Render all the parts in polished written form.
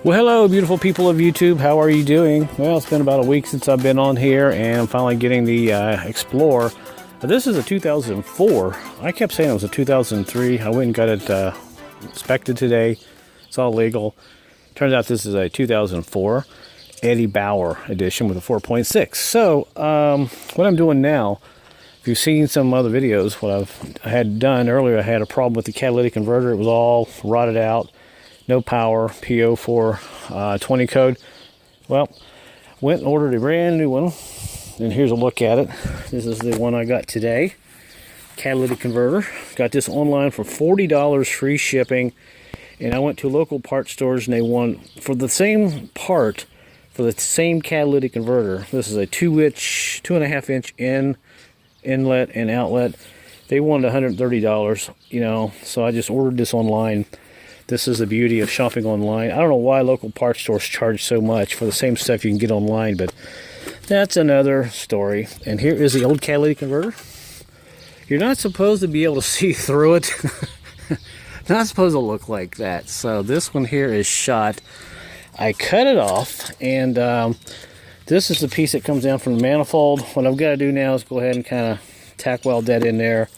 Well, hello, beautiful people of YouTube. How are you doing? Well, it's been about a week since I've been on here, and I'm finally getting the Explorer. This is a 2004. I kept saying it was a 2003. I went and got it inspected today. It's all legal. Turns out this is a 2004 Eddie Bauer edition with a 4.6. So, what I'm doing now, if you've seen some other videos, what I had done earlier, I had a problem with the catalytic converter. It was all rotted out. No power, PO420 code. Well, went and ordered a brand new one, and here's a look at it. This is the one I got today, catalytic converter. Got this online for $40 free shipping, and I went to local part stores, and they want, for the same part, for the same catalytic converter, this is a 2.5 inch inlet and outlet. They wanted $130, you know, so I just ordered this online. This is the beauty of shopping online. I don't know why local parts stores charge so much for the same stuff you can get online, but that's another story. And here is the old catalytic converter. You're not supposed to be able to see through it. Not supposed to look like that. So this one here is shot. I cut it off, and this is the piece that comes down from the manifold. What I've got to do now is go ahead and kind of tack weld that in there.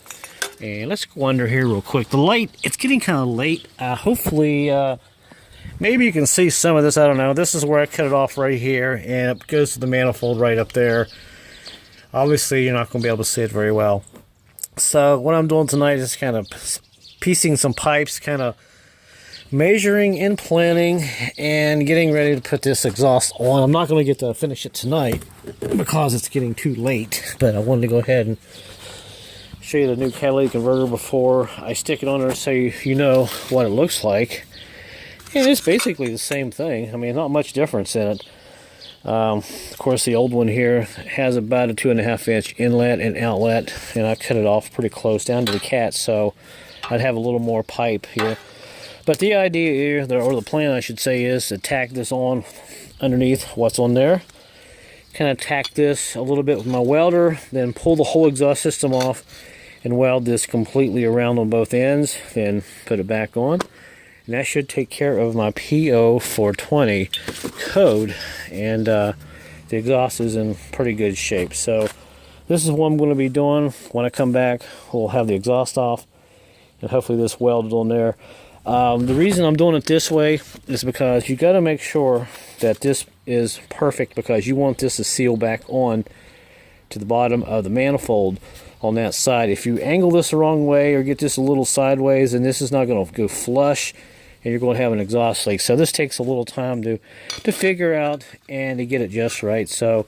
And let's go under here real quick. The light, it's getting kind of late. Hopefully, maybe you can see some of this. I don't know. This is where I cut it off right here, and it goes to the manifold right up there. Obviously, you're not going to be able to see it very well. So what I'm doing tonight is kind of piecing some pipes, kind of measuring and planning, and getting ready to put this exhaust on. I'm not going to get to finish it tonight because it's getting too late, but I wanted to go ahead and show you the new catalytic converter before I stick it on there so you know what it looks like. And it's basically the same thing. I mean, not much difference in it. Of course, the old one here has about a 2.5 inch inlet and outlet, and I cut it off pretty close down to the cat, so I'd have a little more pipe here. But the idea here, or the plan I should say, is to tack this on underneath what's on there. Kind of tack this a little bit with my welder, then pull the whole exhaust system off and weld this completely around on both ends, then put it back on. And that should take care of my PO420 code, and the exhaust is in pretty good shape. So this is what I'm going to be doing. When I come back, we'll have the exhaust off, and hopefully this welded on there. The reason I'm doing it this way is because you got to make sure that this is perfect, because you want this to seal back on to the bottom of the manifold on that side. If you angle this the wrong way or get this a little sideways, then this is not going to go flush, and you're going to have an exhaust leak. So this takes a little time to figure out and to get it just right. So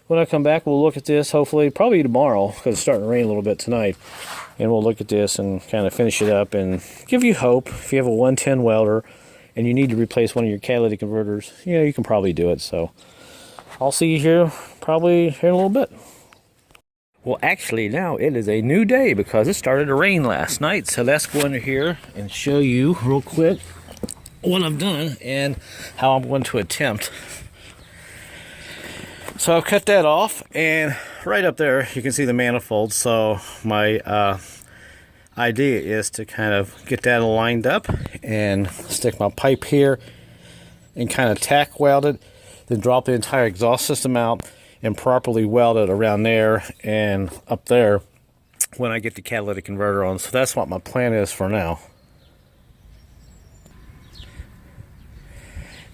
when I come back, we'll look at this, hopefully probably tomorrow, because it's starting to rain a little bit tonight, and we'll look at this and kind of finish it up and give you hope. If you have a 110 welder and you need to replace one of your catalytic converters, you know, you can probably do it. So I'll see you here probably here in a little bit. Well, actually, now it is a new day because it started to rain last night. So let's go under here and show you real quick what I've done and how I'm going to attempt. So I've cut that off, and right up there you can see the manifold. So my idea is to kind of get that lined up and stick my pipe here and kind of tack weld it, then drop the entire exhaust system out and properly weld it around there and up there when I get the catalytic converter on. So that's what my plan is for now.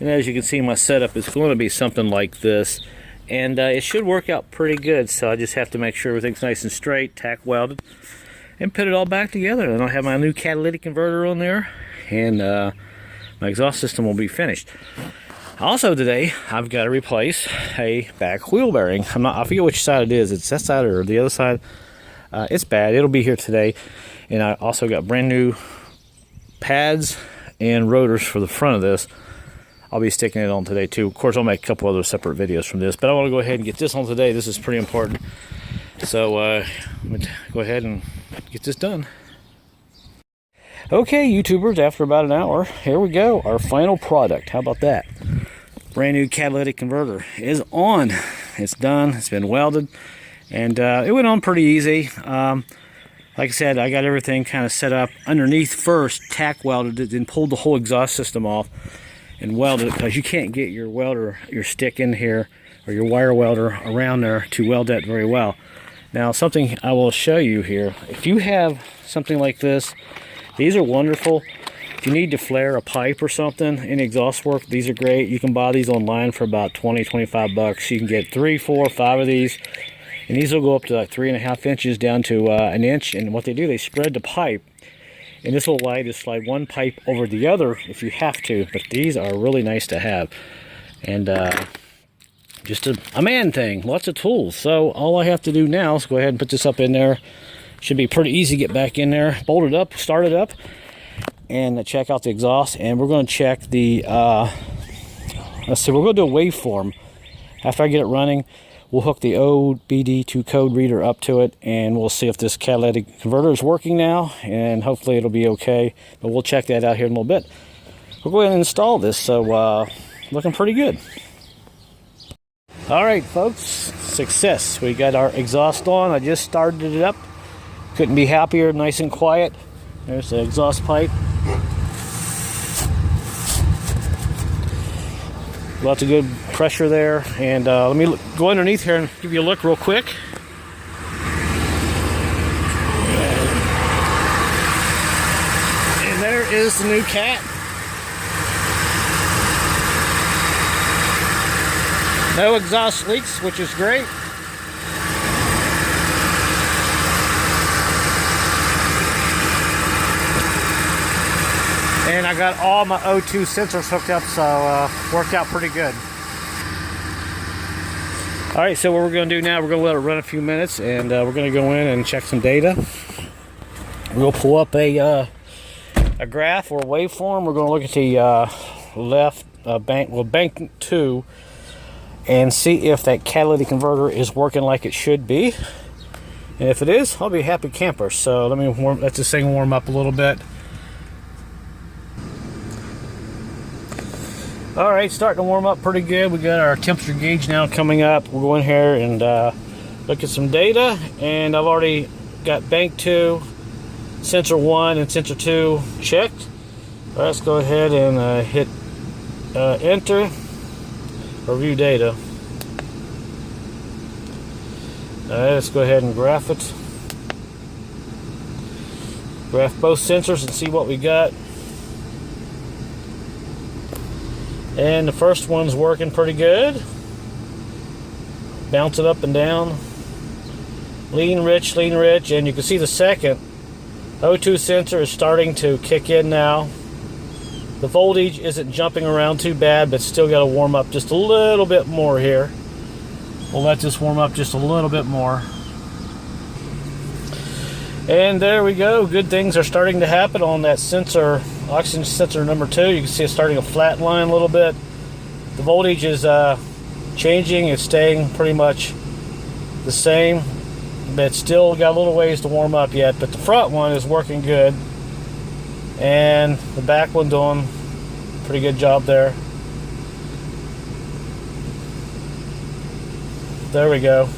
And as you can see, my setup is going to be something like this, and it should work out pretty good. So I just have to make sure everything's nice and straight, tack welded, and put it all back together. And I'll have my new catalytic converter on there, and my exhaust system will be finished. Also today, I've got to replace a back wheel bearing. I forget which side it is. It's that side or the other side. It's bad. It'll be here today. And I also got brand new pads and rotors for the front of this. I'll be sticking it on today too. Of course, I'll make a couple other separate videos from this, but I want to go ahead and get this on today. This is pretty important. So I'm going to go ahead and get this done. Okay, YouTubers, after about an hour, here we go. Our final product. How about that? Brand new catalytic converter is on. It's done. It's been welded, and it went on pretty easy. Like I said, I got everything kind of set up underneath first, tack welded it, then pulled the whole exhaust system off and welded it, because you can't get your welder, your stick in here, or your wire welder around there to weld that very well. Now, something I will show you here, if you have something like this, these are wonderful. If you need to flare a pipe or something in exhaust work, these are great. You can buy these online for about 20-25 bucks. You can get 3, 4, 5 of these. And these will go up to like 3.5 inches down to an inch. And what they do, they spread the pipe. And this will allow you to slide one pipe over the other if you have to. But these are really nice to have. And just a man thing. Lots of tools. So all I have to do now is go ahead and put this up in there. Should be pretty easy to get back in there. Bolt it up, start it up, and check out the exhaust. And we're going to check the, let's see, we're going to do a waveform. After I get it running, we'll hook the OBD2 code reader up to it, and we'll see if this catalytic converter is working now, and hopefully it'll be okay. But we'll check that out here in a little bit. We'll go ahead and install this, so looking pretty good. All right, folks, success. We got our exhaust on. I just started it up. Couldn't be happier, nice and quiet. There's the exhaust pipe. Lots of good pressure there. And let me go underneath here and give you a look real quick. And there is the new cat. No exhaust leaks, which is great. And I got all my O2 sensors hooked up, so worked out pretty good. All right, so what we're going to do now, we're going to let it run a few minutes, and we're going to go in and check some data. We'll pull up a graph or a waveform. We're going to look at the left bank 2, and see if that catalytic converter is working like it should be. And if it is, I'll be a happy camper. So let this thing warm up a little bit. All right, starting to warm up pretty good. We got our temperature gauge now coming up. We'll go in here and look at some data. And I've already got bank 2, sensor 1, and sensor 2 checked. All right, let's go ahead and hit enter. Review data. All right, let's go ahead and graph it. Graph both sensors and see what we got. And the first one's working pretty good. Bouncing up and down. Lean rich, and you can see the second O2 sensor is starting to kick in now. The voltage isn't jumping around too bad, but still got to warm up just a little bit more here. We'll let this warm up just a little bit more. And there we go. Good things are starting to happen on that sensor, oxygen sensor number 2. You can see it's starting to flatline a little bit. The voltage is changing. It's staying pretty much the same, but it's still got a little ways to warm up yet. But the front one is working good, and the back one doing a pretty good job there. There we go.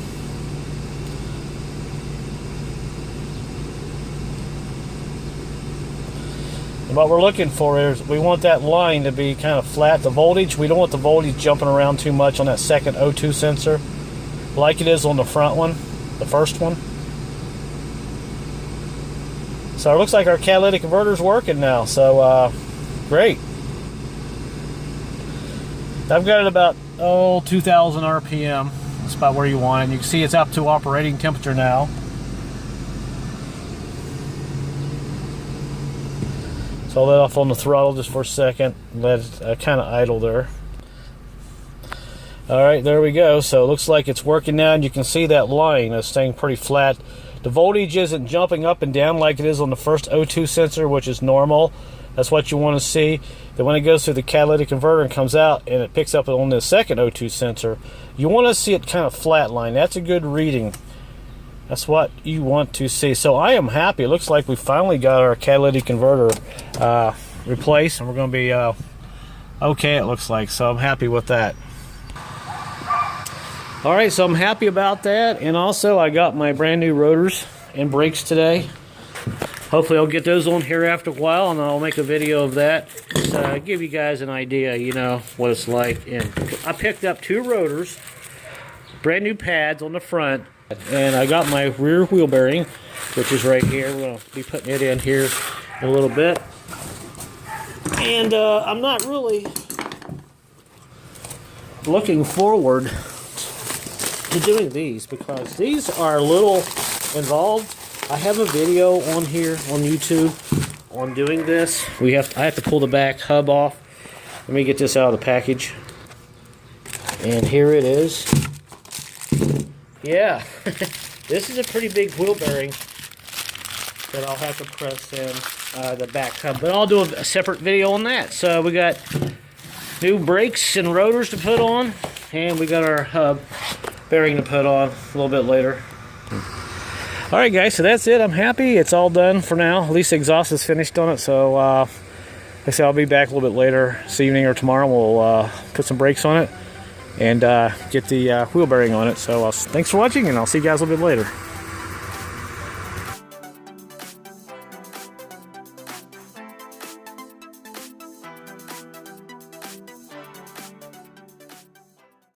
And what we're looking for is we want that line to be kind of flat. The voltage, we don't want the voltage jumping around too much on that second O2 sensor like it is on the front one, the first one. So it looks like our catalytic converter is working now. So great. I've got it about 2,000 RPM. That's about where you want it. You can see it's up to operating temperature now. So I'll let off on the throttle just for a second. Let it kind of idle there. All right, there we go. So it looks like it's working now, and you can see that line is staying pretty flat. The voltage isn't jumping up and down like it is on the first O2 sensor, which is normal. That's what you want to see. Then when it goes through the catalytic converter and comes out and it picks up on the second O2 sensor, you want to see it kind of flatline. That's a good reading. That's what you want to see. So I am happy. It looks like we finally got our catalytic converter replaced, and we're going to be okay, it looks like. So I'm happy with that. All right, so I'm happy about that. And also I got my brand new rotors and brakes today. hopefully I'll get those on here after a while, and I'll make a video of that. Just, give you guys an idea, you know, what it's like. And I picked up 2 rotors, brand new pads on the front, and I got my rear wheel bearing, which is right here. We're going to be putting it in here in a little bit. And I'm not really looking forward to doing these because these are a little involved. I have a video on here on YouTube on doing this. I have to pull the back hub off. Let me get this out of the package. And here it is. Yeah, this is a pretty big wheel bearing that I'll have to press in the back hub. But I'll do a separate video on that. So we got new brakes and rotors to put on, and we got our hub bearing to put on a little bit later. All right, guys, so that's it. I'm happy. It's all done for now. At least the exhaust is finished on it. So like I said, I'll be back a little bit later this evening or tomorrow. We'll put some brakes on it and get the wheel bearing on it. So thanks for watching, and I'll see you guys a little bit later.